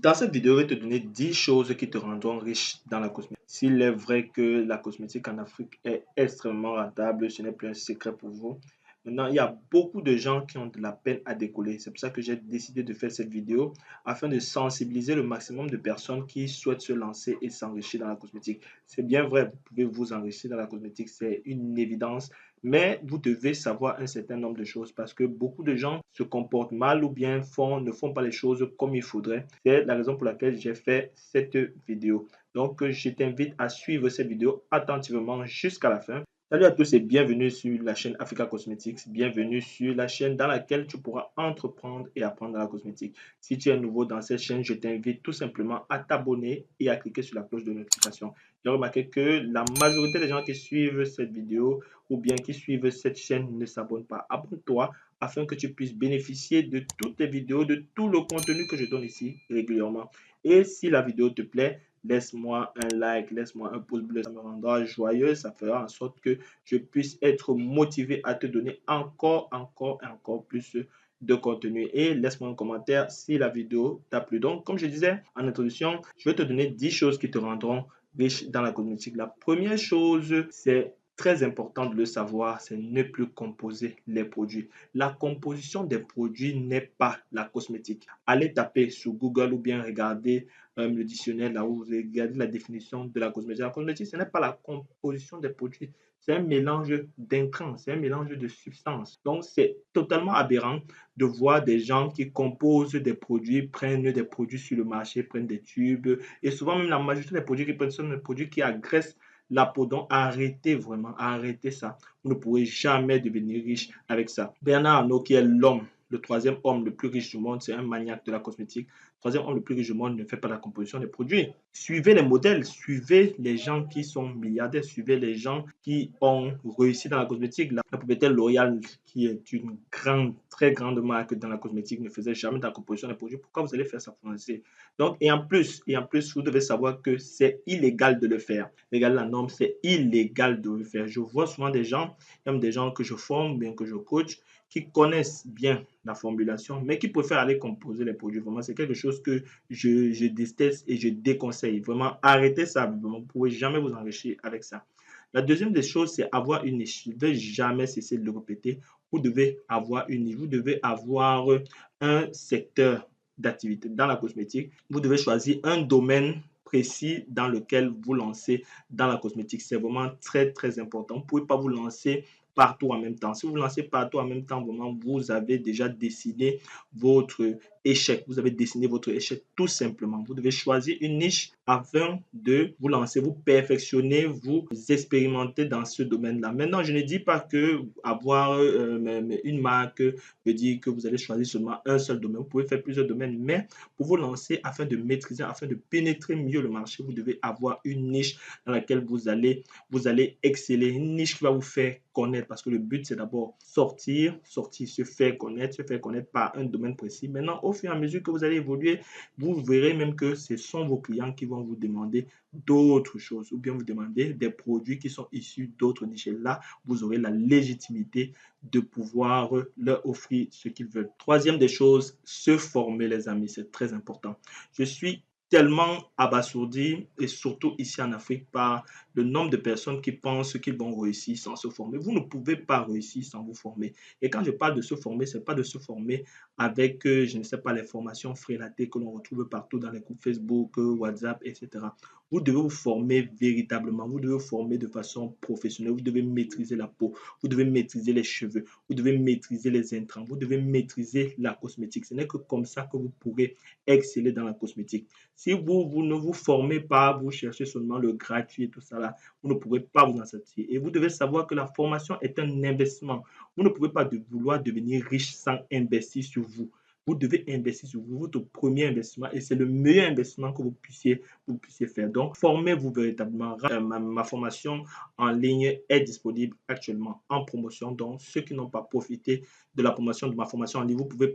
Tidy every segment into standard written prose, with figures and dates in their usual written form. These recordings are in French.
Dans cette vidéo, je vais te donner 10 choses qui te rendront riche dans la cosmétique. S'il est vrai que la cosmétique en Afrique est extrêmement rentable, ce n'est plus un secret pour vous. Maintenant, il y a beaucoup de gens qui ont de la peine à décoller. C'est pour ça que j'ai décidé de faire cette vidéo afin de sensibiliser le maximum de personnes qui souhaitent se lancer et s'enrichir dans la cosmétique. C'est bien vrai, vous pouvez vous enrichir dans la cosmétique, c'est une évidence. Mais vous devez savoir un certain nombre de choses parce que beaucoup de gens se comportent mal ou bien ne font pas les choses comme il faudrait. C'est la raison pour laquelle j'ai fait cette vidéo. Donc, je t'invite à suivre cette vidéo attentivement jusqu'à la fin. Salut à tous et bienvenue sur la chaîne Africa Cosmetics. Bienvenue sur la chaîne dans laquelle tu pourras entreprendre et apprendre la cosmétique. Si tu es nouveau dans cette chaîne, je t'invite tout simplement à t'abonner et à cliquer sur la cloche de notification. J'ai remarqué que la majorité des gens qui suivent cette vidéo ou bien qui suivent cette chaîne ne s'abonnent pas. Abonne-toi afin que tu puisses bénéficier de toutes les vidéos, de tout le contenu que je donne ici régulièrement. Et si la vidéo te plaît, laisse-moi un like, laisse-moi un pouce bleu, ça me rendra joyeux, ça fera en sorte que je puisse être motivé à te donner encore plus de contenu. Et laisse-moi un commentaire si la vidéo t'a plu. Donc, comme je disais en introduction, je vais te donner 10 choses qui te rendront riche dans la cosmétique. La première chose, c'est très important de le savoir, c'est ne plus composer les produits. La composition des produits n'est pas la cosmétique. Allez taper sur Google ou bien regarder le dictionnaire là où vous regardez la définition de la cosmétique. La cosmétique, ce n'est pas la composition des produits, c'est un mélange d'intrants, c'est un mélange de substances. Donc, c'est totalement aberrant de voir des gens qui composent des produits, prennent des produits sur le marché, prennent des tubes, et souvent même la majorité des produits qui prennent sont des produits qui agressent la peau. Donc, arrêtez vraiment, arrêtez ça. Vous ne pourrez jamais devenir riche avec ça. Bernard Arnault, qui est l'homme, le troisième homme le plus riche du monde, c'est un maniaque de la cosmétique. Le troisième homme le plus riche du monde ne fait pas la composition des produits. Suivez les modèles, suivez les gens qui sont milliardaires, suivez les gens qui ont réussi dans la cosmétique. La propriétaire L'Oréal, qui est une grande, très grande marque dans la cosmétique, ne faisait jamais de la composition des produits. Pourquoi vous allez faire ça pour lancer? Donc, et en plus, vous devez savoir que c'est illégal de le faire. Regarde la norme, c'est illégal de le faire. Je vois souvent des gens, même des gens que je forme, bien que je coach, qui connaissent bien la formulation, mais qui préfèrent aller composer les produits. Vraiment, c'est quelque chose que je déteste et je déconseille. Vraiment, arrêtez ça. Vous ne pouvez jamais vous enrichir avec ça. La deuxième des choses, c'est avoir une niche. Je ne vais jamais cesser de le répéter. Vous devez avoir une niche. Vous devez avoir un secteur d'activité dans la cosmétique. Vous devez choisir un domaine précis dans lequel vous lancez dans la cosmétique. C'est vraiment très, très important. Vous ne pouvez pas vous lancer partout en même temps. Si vous lancez partout en même temps, vraiment, vous avez déjà décidé votre échec. Vous avez dessiné votre échec tout simplement. Vous devez choisir une niche afin de vous lancer, vous perfectionner, vous expérimenter dans ce domaine-là. Maintenant, je ne dis pas que avoir une marque veut dire que vous allez choisir seulement un seul domaine. Vous pouvez faire plusieurs domaines, mais pour vous lancer, afin de maîtriser, afin de pénétrer mieux le marché, vous devez avoir une niche dans laquelle vous allez exceller, une niche qui va vous faire connaître parce que le but, c'est d'abord sortir, se faire connaître par un domaine précis. Maintenant, au fur et à mesure que vous allez évoluer, vous verrez même que ce sont vos clients qui vont vous demander d'autres choses ou bien vous demander des produits qui sont issus d'autres niches. Et là, vous aurez la légitimité de pouvoir leur offrir ce qu'ils veulent. Troisième des choses, se former, les amis, c'est très important. Je suis tellement abasourdi, et surtout ici en Afrique, par le nombre de personnes qui pensent qu'ils vont réussir sans se former. Vous ne pouvez pas réussir sans vous former. Et quand je parle de se former, ce n'est pas de se former avec, je ne sais pas, les formations frélatées que l'on retrouve partout dans les groupes Facebook, WhatsApp, etc. Vous devez vous former véritablement. Vous devez vous former de façon professionnelle. Vous devez maîtriser la peau. Vous devez maîtriser les cheveux. Vous devez maîtriser les intrants. Vous devez maîtriser la cosmétique. Ce n'est que comme ça que vous pourrez exceller dans la cosmétique. Si vous ne vous formez pas, vous cherchez seulement le gratuit et tout ça là, vous ne pourrez pas vous en sortir. Et vous devez savoir que la formation est un investissement. Vous ne pouvez pas vouloir devenir riche sans investir sur vous. Vous devez investir sur vous, votre premier investissement, et c'est le meilleur investissement que vous puissiez faire. Donc, formez-vous véritablement. Ma formation en ligne est disponible actuellement en promotion. Donc, ceux qui n'ont pas profité de la promotion de ma formation en ligne, vous pouvez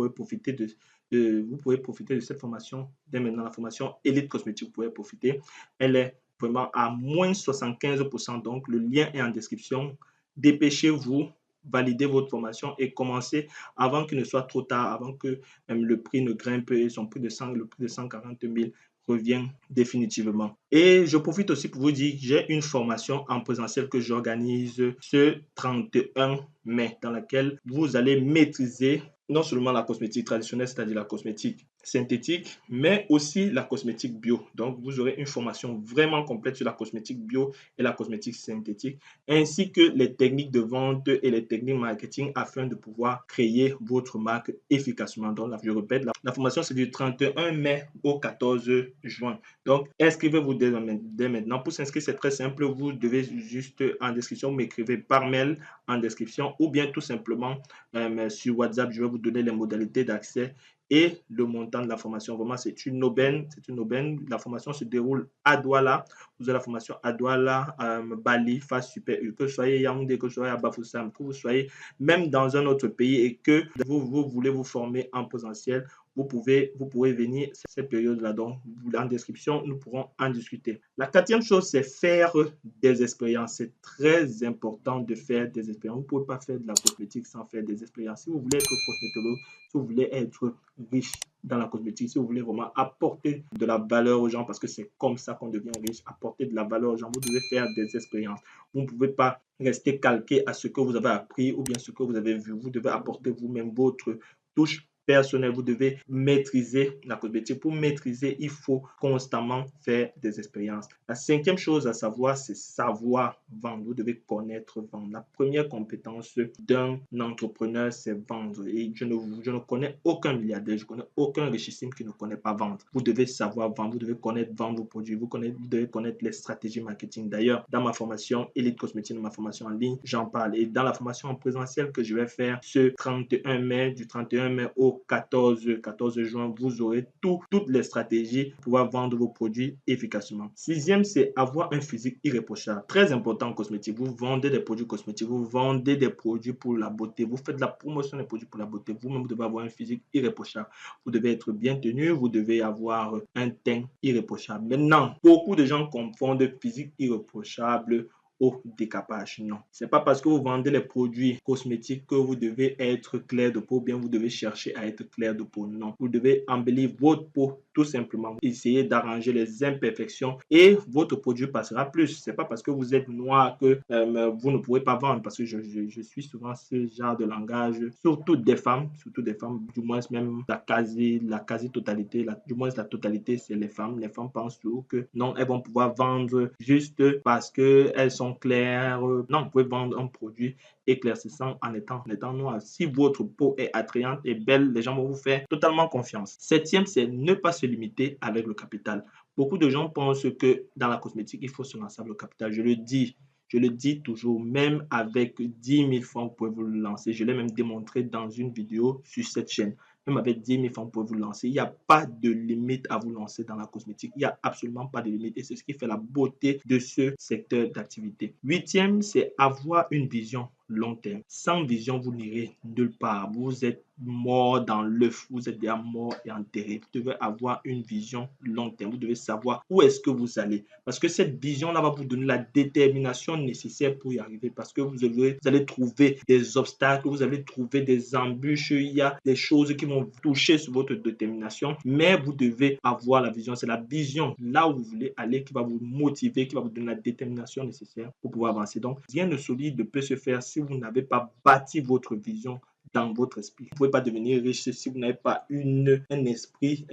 profiter de cette formation dès maintenant. La formation Elite Cosmétique, vous pouvez profiter. Elle est vraiment à moins 75%. Donc, le lien est en description. Dépêchez-vous valider votre formation et commencer avant qu'il ne soit trop tard, avant que même le prix ne grimpe et le prix de 140 000 revient définitivement. Et je profite aussi pour vous dire que j'ai une formation en présentiel que j'organise ce 31 mai dans laquelle vous allez maîtriser non seulement la cosmétique traditionnelle, c'est-à-dire la cosmétique synthétique, mais aussi la cosmétique bio. Donc, vous aurez une formation vraiment complète sur la cosmétique bio et la cosmétique synthétique, ainsi que les techniques de vente et les techniques marketing afin de pouvoir créer votre marque efficacement. Donc, je répète, la formation, c'est du 31 mai au 14 juin. Donc, inscrivez-vous dès maintenant. Pour s'inscrire, c'est très simple. Vous devez juste en description, vous m'écrivez par mail en description ou bien tout simplement sur WhatsApp. Je vais vous donner les modalités d'accès et le montant de la formation. Vraiment, c'est une aubaine. C'est une aubaine. La formation se déroule à Douala. Vous avez la formation à Douala, Bali, Face Super U. Que vous soyez Yaoundé, que vous soyez à Bafoussam, que vous soyez même dans un autre pays et que vous voulez vous former en présentiel, vous pouvez venir cette période-là. Donc, en description, nous pourrons en discuter. La quatrième chose, c'est faire des expériences. C'est très important de faire des expériences. Vous ne pouvez pas faire de la cosmétique sans faire des expériences. Si vous voulez être cosmétologue, si vous voulez être riche dans la cosmétique, si vous voulez vraiment apporter de la valeur aux gens, parce que c'est comme ça qu'on devient riche, apporter de la valeur aux gens, vous devez faire des expériences. Vous ne pouvez pas rester calqué à ce que vous avez appris ou bien ce que vous avez vu. Vous devez apporter vous-même votre touche personnel, vous devez maîtriser la cosmétique. Pour maîtriser, il faut constamment faire des expériences. La cinquième chose à savoir, c'est savoir vendre. Vous devez connaître vendre. La première compétence d'un entrepreneur, c'est vendre. Et je ne connais aucun milliardaire, je connais aucun richissime qui ne connaît pas vendre. Vous devez savoir vendre, vous devez connaître vendre vos produits, vous devez connaître les stratégies marketing. D'ailleurs, dans ma formation Elite Cosmétique, dans ma formation en ligne, j'en parle. Et dans la formation en présentiel que je vais faire ce 31 mai, du 31 mai au 14 juin, vous aurez toutes les stratégies pour pouvoir vendre vos produits efficacement. Sixième, c'est avoir un physique irréprochable. Très important en cosmétique. Vous vendez des produits cosmétiques, vous vendez des produits pour la beauté, vous faites de la promotion des produits pour la beauté. Vous-même, vous devez avoir un physique irréprochable. Vous devez être bien tenu, vous devez avoir un teint irréprochable. Maintenant, beaucoup de gens confondent physique irréprochable au décapage. Non, c'est pas parce que vous vendez les produits cosmétiques que vous devez être clair de peau, ou bien vous devez chercher à être clair de peau. Non, vous devez embellir votre peau tout simplement. Essayez d'arranger les imperfections et votre produit passera plus. C'est pas parce que vous êtes noir que vous ne pourrez pas vendre, parce que je suis souvent ce genre de langage, surtout des femmes, du moins même la quasi-totalité, du moins la totalité, c'est les femmes. Les femmes pensent toujours que non, elles vont pouvoir vendre juste parce qu'elles sont claires. Non, vous pouvez vendre un produit éclaircissant en étant noir. Si votre peau est attrayante et belle, les gens vont vous faire totalement confiance. Septième, c'est ne pas se limiter avec le capital. Beaucoup de gens pensent que dans la cosmétique, il faut se lancer avec le capital. Je le dis toujours, même avec 10 000 francs, vous pouvez vous lancer. Je l'ai même démontré dans une vidéo sur cette chaîne. Même avec 10 000 francs, vous pouvez vous lancer. Il n'y a pas de limite à vous lancer dans la cosmétique. Il n'y a absolument pas de limite. Et c'est ce qui fait la beauté de ce secteur d'activité. Huitième, c'est avoir une vision long terme. Sans vision, vous n'irez nulle part. Vous êtes mort dans l'œuf. Vous êtes déjà mort et enterré. Vous devez avoir une vision long terme. Vous devez savoir où est-ce que vous allez. Parce que cette vision-là va vous donner la détermination nécessaire pour y arriver. Parce que vous allez trouver des obstacles, vous allez trouver des embûches. Il y a des choses qui vont toucher sur votre détermination. Mais vous devez avoir la vision. C'est la vision là où vous voulez aller qui va vous motiver, qui va vous donner la détermination nécessaire pour pouvoir avancer. Donc, rien de solide ne peut se faire si vous n'avez pas bâti votre vision dans votre esprit. Vous ne pouvez pas devenir riche si vous n'avez pas un esprit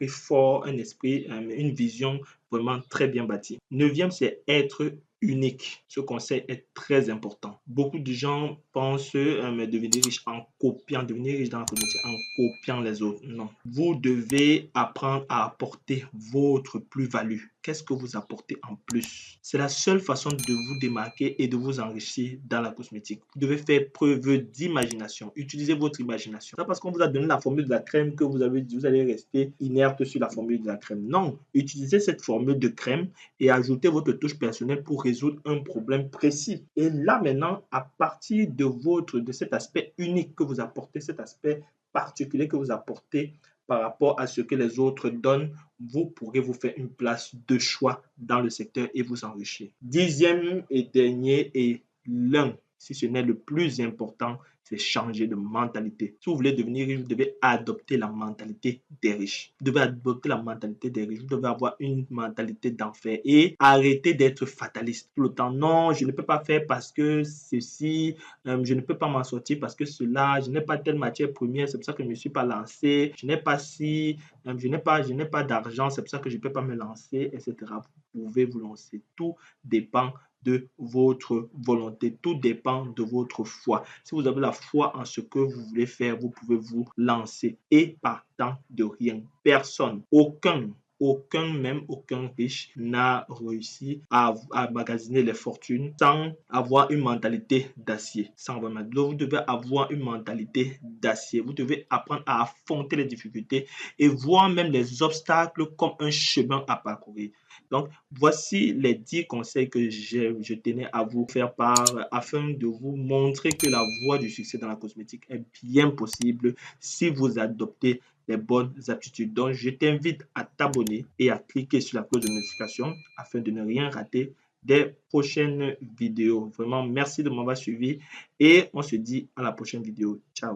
fort, une vision vraiment très bien bâtie. Neuvième, c'est être unique. Ce conseil est très important. Beaucoup de gens pensent devenir riche en copiant, devenir riche dans la communauté en copiant les autres. Non. Vous devez apprendre à apporter votre plus-value. Qu'est-ce que vous apportez en plus? C'est la seule façon de vous démarquer et de vous enrichir dans la cosmétique. Vous devez faire preuve d'imagination. Utilisez votre imagination. C'est parce qu'on vous a donné la formule de la crème que vous allez rester inerte sur la formule de la crème. Non. Utilisez cette formule de crème et ajoutez votre touche personnelle pour résoudre un problème précis. Et là maintenant, à partir de cet aspect unique que vous apportez, cet aspect particulier que vous apportez par rapport à ce que les autres donnent, vous pourrez vous faire une place de choix dans le secteur et vous enrichir. Dixième et dernier et l'un si ce n'est le plus important, c'est changer de mentalité. Si vous voulez devenir riche, vous devez adopter la mentalité des riches. Vous devez adopter la mentalité des riches. Vous devez avoir une mentalité d'enfer et arrêter d'être fataliste tout le temps. Non, je ne peux pas faire parce que ceci, je ne peux pas m'en sortir parce que cela, je n'ai pas telle matière première, c'est pour ça que je ne me suis pas lancé. Je n'ai pas si, je n'ai pas d'argent, c'est pour ça que je ne peux pas me lancer, etc. Vous pouvez vous lancer. Tout dépend de votre volonté. Tout dépend de votre foi. Si vous avez la foi en ce que vous voulez faire, vous pouvez vous lancer. Et partant de rien, personne, même aucun riche n'a réussi à magasiner les fortunes sans avoir une mentalité d'acier. Vous devez avoir une mentalité d'acier. Vous devez apprendre à affronter les difficultés et voir même les obstacles comme un chemin à parcourir. Donc, voici les 10 conseils que je tenais à vous faire part afin de vous montrer que la voie du succès dans la cosmétique est bien possible si vous adoptez les bonnes aptitudes. Donc, je t'invite à t'abonner et à cliquer sur la cloche de notification afin de ne rien rater des prochaines vidéos. Vraiment, merci de m'avoir suivi et on se dit à la prochaine vidéo. Ciao.